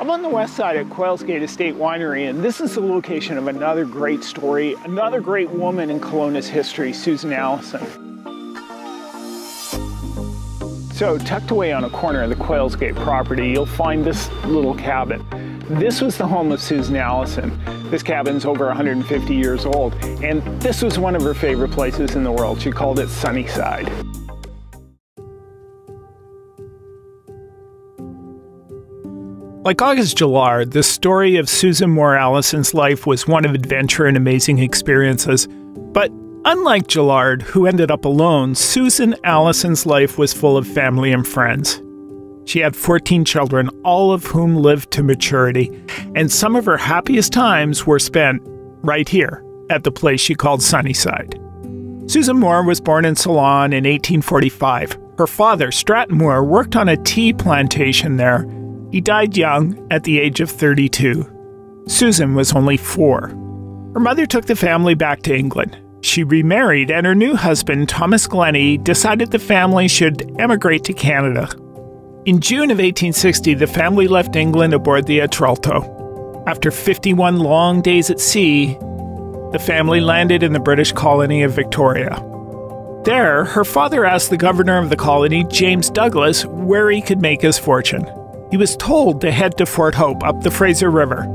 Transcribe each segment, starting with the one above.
I'm on the west side at Quailsgate Estate Winery, and this is the location of another great story, another great woman in Kelowna's history, Susan Allison. So tucked away on a corner of the Quailsgate property, you'll find this little cabin. This was the home of Susan Allison. This cabin's over 150 years old, and this was one of her favorite places in the world. She called it Sunnyside. Like August Gillard, the story of Susan Moore Allison's life was one of adventure and amazing experiences. But unlike Gillard, who ended up alone, Susan Allison's life was full of family and friends. She had 14 children, all of whom lived to maturity, and some of her happiest times were spent right here at the place she called Sunnyside. Susan Moore was born in Ceylon in 1845. Her father, Stratton Moore, worked on a tea plantation there. He died young at the age of 32. Susan was only 4. Her mother took the family back to England. She remarried, and her new husband, Thomas Glennie, decided the family should emigrate to Canada. In June of 1860, the family left England aboard the ATRALTO. After 51 long days at sea, the family landed in the British colony of Victoria. There, her father asked the governor of the colony, James Douglas, where he could make his fortune. He was told to head to Fort Hope up the Fraser River.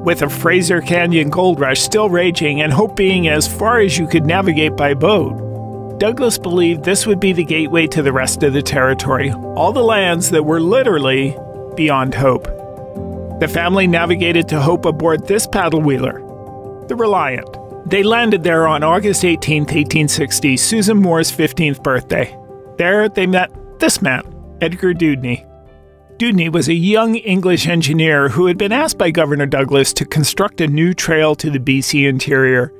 With a Fraser Canyon gold rush still raging and Hope being as far as you could navigate by boat, Douglas believed this would be the gateway to the rest of the territory, all the lands that were literally beyond Hope. The family navigated to Hope aboard this paddle wheeler, the Reliant. They landed there on August 18, 1860, Susan Moore's 15th birthday. There they met this man, Edgar DEWDNEY. DEWDNEY was a young English engineer who had been asked by Governor Douglas to construct a new trail to the BC interior.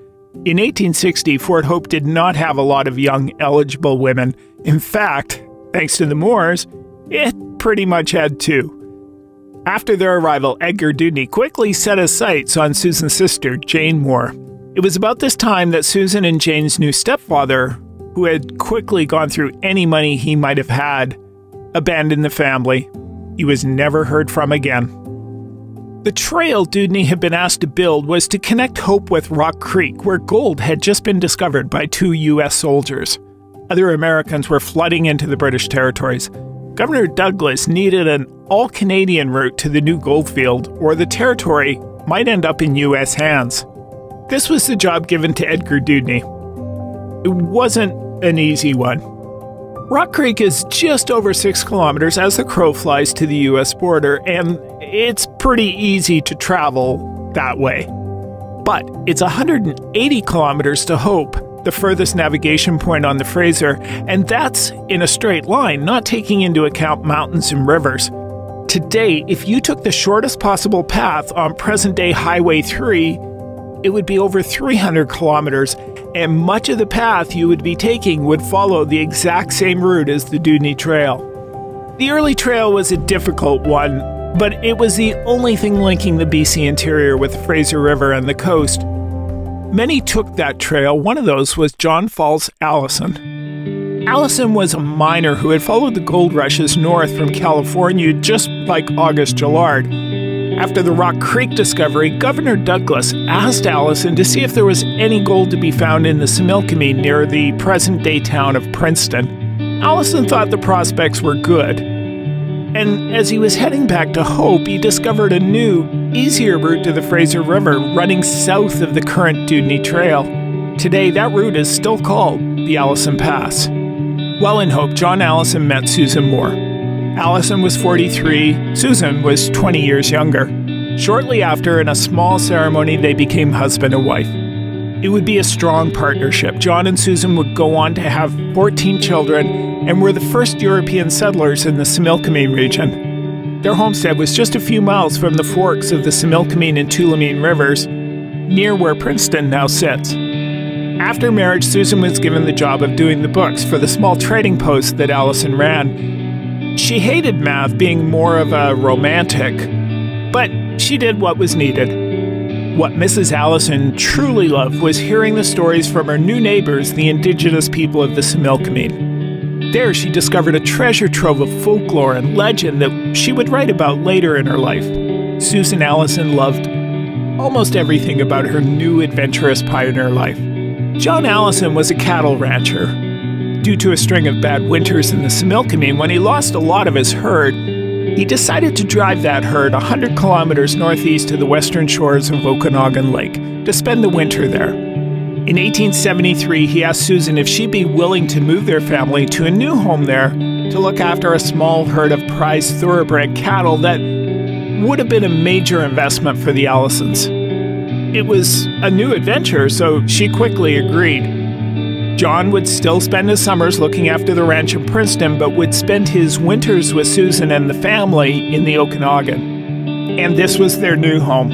In 1860, Fort Hope did not have a lot of young, eligible women. In fact, thanks to the Moores, it pretty much had 2. After their arrival, Edgar DEWDNEY quickly set his sights on Susan's sister, Jane Moore. It was about this time that Susan and Jane's new stepfather, who had quickly gone through any money he might have had, abandoned the family. He was never heard from again. The trail DEWDNEY had been asked to build was to connect Hope with Rock Creek, where gold had just been discovered by 2 U.S. soldiers. Other Americans were flooding into the British territories. Governor Douglas needed an all-Canadian route to the new goldfield, or the territory might end up in U.S. hands. This was the job given to Edgar DEWDNEY. It wasn't an easy one. Rock Creek is just over 6 kilometers as the crow flies to the U.S. border, and it's pretty easy to travel that way. But it's 180 kilometers to Hope, the furthest navigation point on the Fraser, and that's in a straight line, not taking into account mountains and rivers. Today, if you took the shortest possible path on present-day Highway 3, it would be over 300 kilometers, and much of the path you would be taking would follow the exact same route as the DEWDNEY Trail. The early trail was a difficult one, but it was the only thing linking the BC interior with the Fraser River and the coast. Many took that trail. One of those was John Falls Allison. Allison was a miner who had followed the gold rushes north from California, just like August Gillard. After the Rock Creek discovery, Governor Douglas asked Allison to see if there was any gold to be found in the Similkameen near the present-day town of Princeton. Allison thought the prospects were good. And as he was heading back to Hope, he discovered a new, easier route to the Fraser River running south of the current DEWDNEY Trail. Today, that route is still called the Allison Pass. While in Hope, John Allison met Susan Moore. Allison was 43, Susan was 20 years younger. Shortly after, in a small ceremony, they became husband and wife. It would be a strong partnership. John and Susan would go on to have 14 children and were the first European settlers in the Similkameen region. Their homestead was just a few miles from the forks of the Similkameen and Tulameen rivers, near where Princeton now sits. After marriage, Susan was given the job of doing the books for the small trading post that Allison ran. She hated math, being more of a romantic, but she did what was needed. What Mrs. Allison truly loved was hearing the stories from her new neighbors, the indigenous people of the Similkameen. There she discovered a treasure trove of folklore and legend that she would write about later in her life. Susan Allison loved almost everything about her new adventurous pioneer life. John Allison was a cattle rancher. Due to a string of bad winters in the Similkameen, when he lost a lot of his herd, he decided to drive that herd 100 kilometers northeast to the western shores of Okanagan Lake to spend the winter there. In 1873, he asked Susan if she'd be willing to move their family to a new home there to look after a small herd of prized thoroughbred cattle that would have been a major investment for the Allisons. It was a new adventure, so she quickly agreed. John would still spend his summers looking after the ranch in Princeton, but would spend his winters with Susan and the family in the Okanagan. And this was their new home.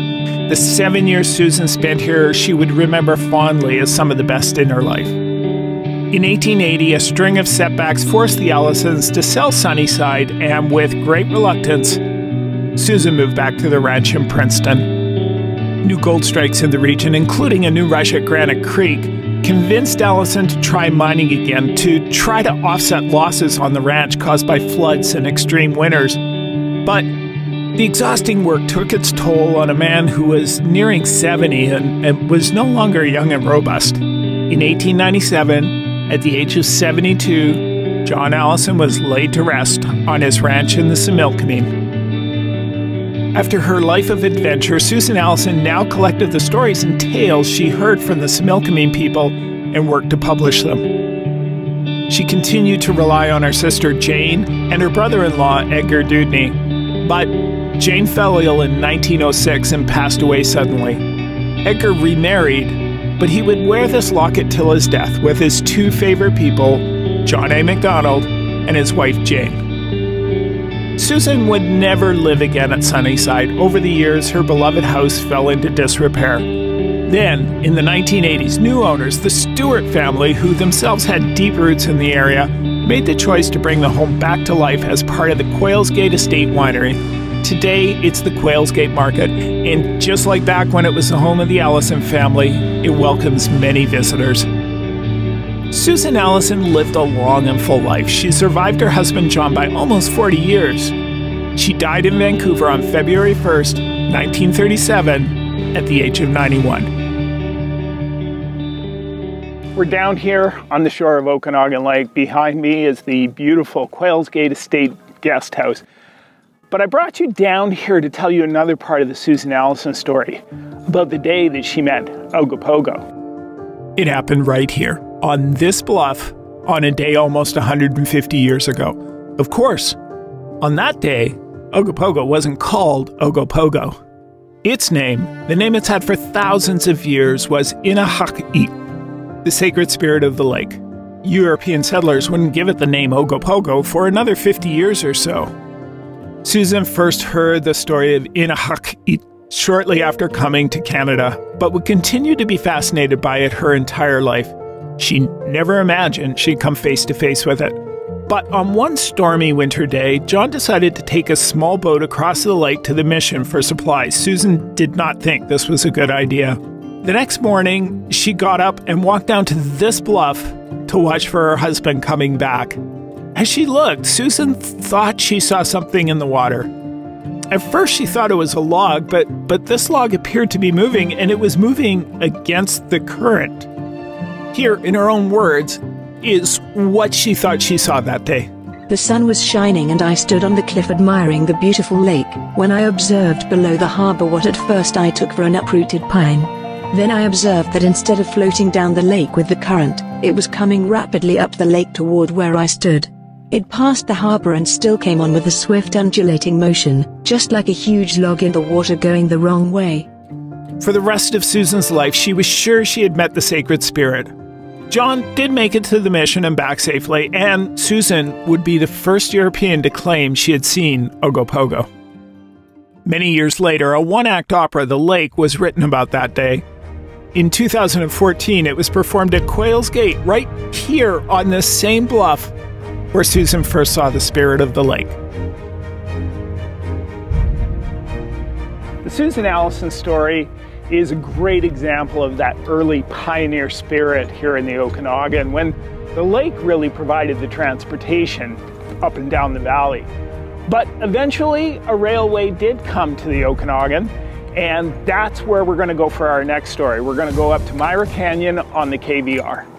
The 7 years Susan spent here, she would remember fondly as some of the best in her life. In 1880, a string of setbacks forced the Allisons to sell Sunnyside, and with great reluctance, Susan moved back to the ranch in Princeton. New gold strikes in the region, including a new rush at Granite Creek, convinced Allison to try mining again to try to offset losses on the ranch caused by floods and extreme winters. But the exhausting work took its toll on a man who was nearing 70 and was no longer young and robust. In 1897, at the age of 72, John Allison was laid to rest on his ranch in the Similkameen. After her life of adventure, Susan Allison now collected the stories and tales she heard from the Similkameen people and worked to publish them. She continued to rely on her sister Jane and her brother-in-law Edgar DEWDNEY, but Jane fell ill in 1906 and passed away suddenly. Edgar remarried, but he would wear this locket till his death with his two favorite people, John A. MacDonald and his wife Jane. Susan would never live again at Sunnyside. Over the years, her beloved house fell into disrepair. Then, in the 1980s, new owners, the Stewart family, who themselves had deep roots in the area, made the choice to bring the home back to life as part of the Quailsgate Estate Winery. Today, it's the Quailsgate Market, and just like back when it was the home of the Allison family, it welcomes many visitors. Susan Allison lived a long and full life. She survived her husband John by almost 40 years. She died in Vancouver on February 1st, 1937, at the age of 91. We're down here on the shore of Okanagan Lake. Behind me is the beautiful Quailsgate Estate Guest House. But I brought you down here to tell you another part of the Susan Allison story, about the day that she met Ogopogo. It happened right here, on this bluff, on a day almost 150 years ago. Of course, on that day, Ogopogo wasn't called Ogopogo. Its name, the name it's had for thousands of years, was Inahak'it, the sacred spirit of the lake. European settlers wouldn't give it the name Ogopogo for another 50 years or so. Susan first heard the story of Inahak'it shortly after coming to Canada, but would continue to be fascinated by it her entire life. She never imagined she'd come face to face with it. But on one stormy winter day, John decided to take a small boat across the lake to the mission for supplies. Susan did not think this was a good idea. The next morning, she got up and walked down to this bluff to watch for her husband coming back. As she looked, Susan thought she saw something in the water. At first, she thought it was a log, but this log appeared to be moving, and it was moving against the current. Here, in her own words, is what she thought she saw that day. The sun was shining and I stood on the cliff admiring the beautiful lake, when I observed below the harbor what at first I took for an uprooted pine. Then I observed that instead of floating down the lake with the current, it was coming rapidly up the lake toward where I stood. It passed the harbor and still came on with a swift undulating motion, just like a huge log in the water going the wrong way. For the rest of Susan's life, she was sure she had met the sacred spirit. John did make it to the mission and back safely, and Susan would be the first European to claim she had seen Ogopogo. Many years later, a one-act opera, The Lake, was written about that day. In 2014, it was performed at Quailsgate, right here on this same bluff where Susan first saw the spirit of the lake. The Susan Allison story is a great example of that early pioneer spirit here in the Okanagan, when the lake really provided the transportation up and down the valley. But eventually a railway did come to the Okanagan, and that's where we're going to go for our next story. We're going to go up to MOIR Canyon on the KVR.